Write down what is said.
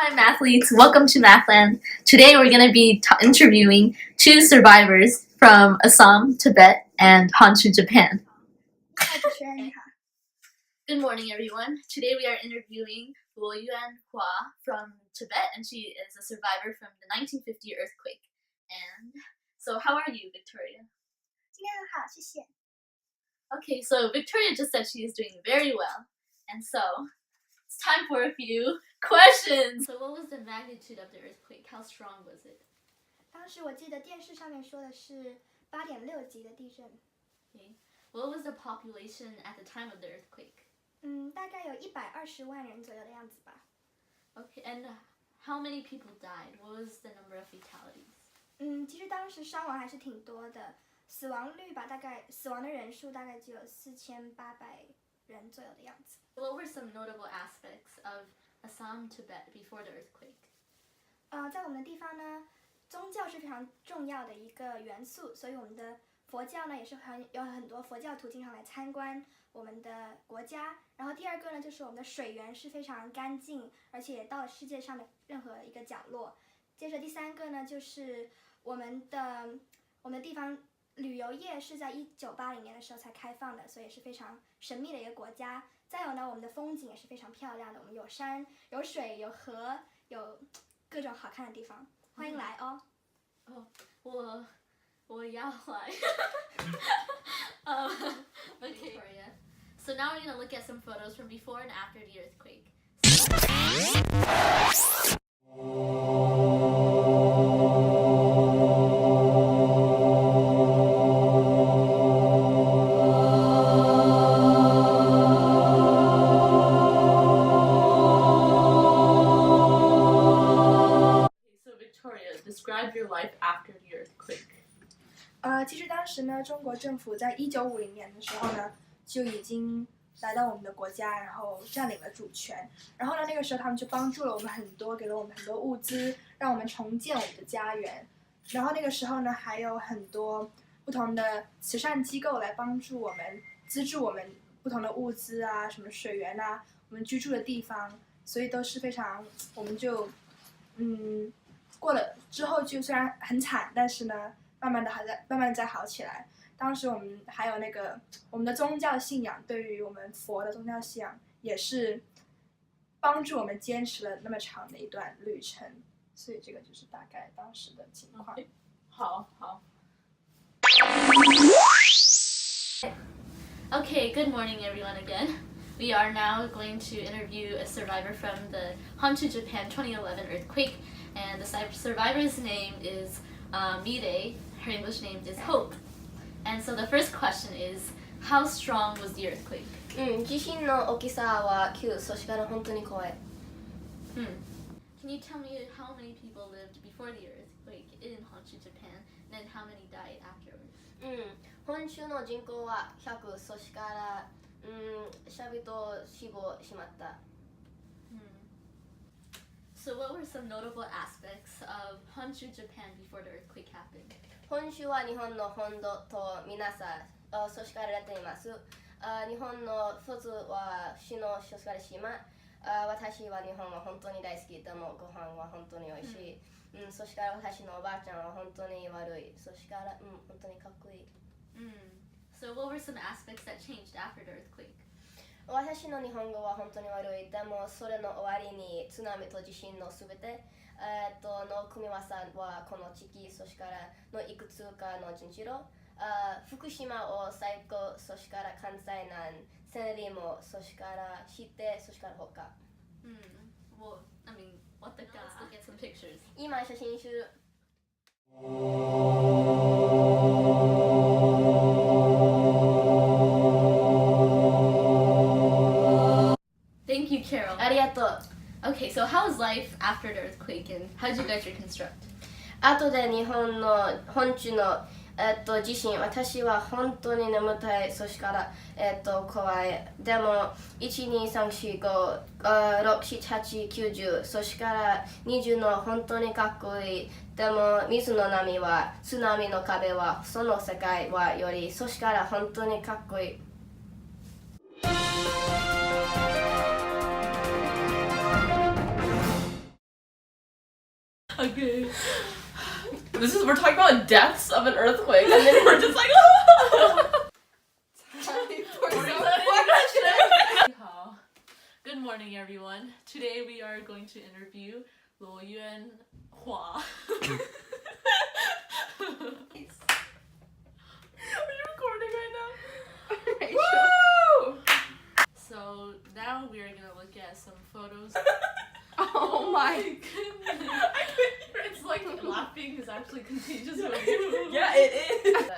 Hi, mathletes. Welcome to Mathland. Today we're going to be interviewing two survivors from Assam, Tibet, and Honshu, Japan. Good morning, everyone. Today we are interviewing Luo Yuan Hua from Tibet, and she is a survivor from the 1950 earthquake. And so, how are you, Victoria? 今天很好，谢谢。 Okay, so Victoria just said she is doing very well, and so it's time for a few questions. So, what was the magnitude of the earthquake? How strong was it? 当时我记得电视上面说的是8.6级的地震。 Okay. What was the population at the time of the earthquake? 大概有120万人左右的样子吧。 Okay, and how many people died? What was the number of fatalities? 其实当时伤亡还是挺多的，死亡率吧，死亡的人数大概只有4800人左右的样子。 What were some notable aspects of Assam, Tibet before the earthquake? 在我们的地方呢，宗教是非常重要的一个元素，所以我们的佛教呢也是有很多佛教徒经常来参观我们的国家。然后第二个呢，就是我们的水源是非常干净，而且也到了世界上的任何一个角落。接着第三个呢，就是我们的地方旅游业是在1980年的时候才开放的，所以也是非常神秘的一个国家。再有呢，我们的风景也是非常漂亮的，我们有山、有水、有河，有各种好看的地方，欢迎来哦。我要来。Victoria. So now we're going to look at some photos from before and after the earthquake. So Victoria, describe your life after the earthquake. 其实当时呢，中国政府在1950年的时候呢，就已经来到我们的国家，然后占领了主权。然后呢，那个时候他们就帮助了我们很多，给了我们很多物资，让我们重建我们的家园。然后那个时候呢，还有很多不同的慈善机构来帮助我们，资助我们不同的物资啊，什么水源啊，我们居住的地方，所以都是非常，我们就过了之后就虽然很惨，但是呢，慢慢的再好起来。当时我们还有我们的宗教信仰，对于我们佛的宗教信仰也是帮助我们坚持了那么长的一段旅程，所以这个就是大概当时的情况。好。Okay, good morning everyone again. We are now going to interview a survivor from the Honshu, Japan 2011 earthquake, and the survivor's name is Mirei. Her English name is Hope. And so the first question is, how strong was the earthquake? 地震の大きさは9、そして本当に怖い。Can you tell me how many people lived before the earthquake in Honshu, Japan, and then how many died afterwards? 本州の人口は100、そして人死亡しまった。So what were some notable aspects of Honshu, Japan before the earthquake happened? 本州は日本の本土と皆さん、そしてられています。日本の一つは市のそして島。私は日本は本当に大好き。でもご飯は本当に美味しい。そして私のおばあちゃんは本当に悪い。そして本当にかっこいい。So what were some aspects that changed after the earthquake? 私の日本語は本当に悪い。でもそれの終わりに津波と地震のすべての組み合わせはこの地域、そしてのいくつかの陣地路、福島を最高、そして関西南、千里も、そして知って、そして他。Well, I mean, what the God? Let's look at some pictures. 今写真集。Thank you, Carol. ありがとう。Okay, so how was life after the earthquake, and how did you guys reconstruct? 後で日本の本州の地震、私は本当に眠たい、そして怖い。でも、1、2、3、4、5、6、7、8、9、10、そして20の本当にかっこいい。でも、水の波は、津波の壁は、その世界はより、そして本当にかっこいい。Okay. We're talking about deaths of an earthquake, and then we're just like, Good morning, everyone. Today we are going to interview Luo Yuan Hua. Are you recording right now? woo! So now we are gonna look at some photos. Oh my. goodness. It's like laughing is actually contagious for you. Yeah, it is.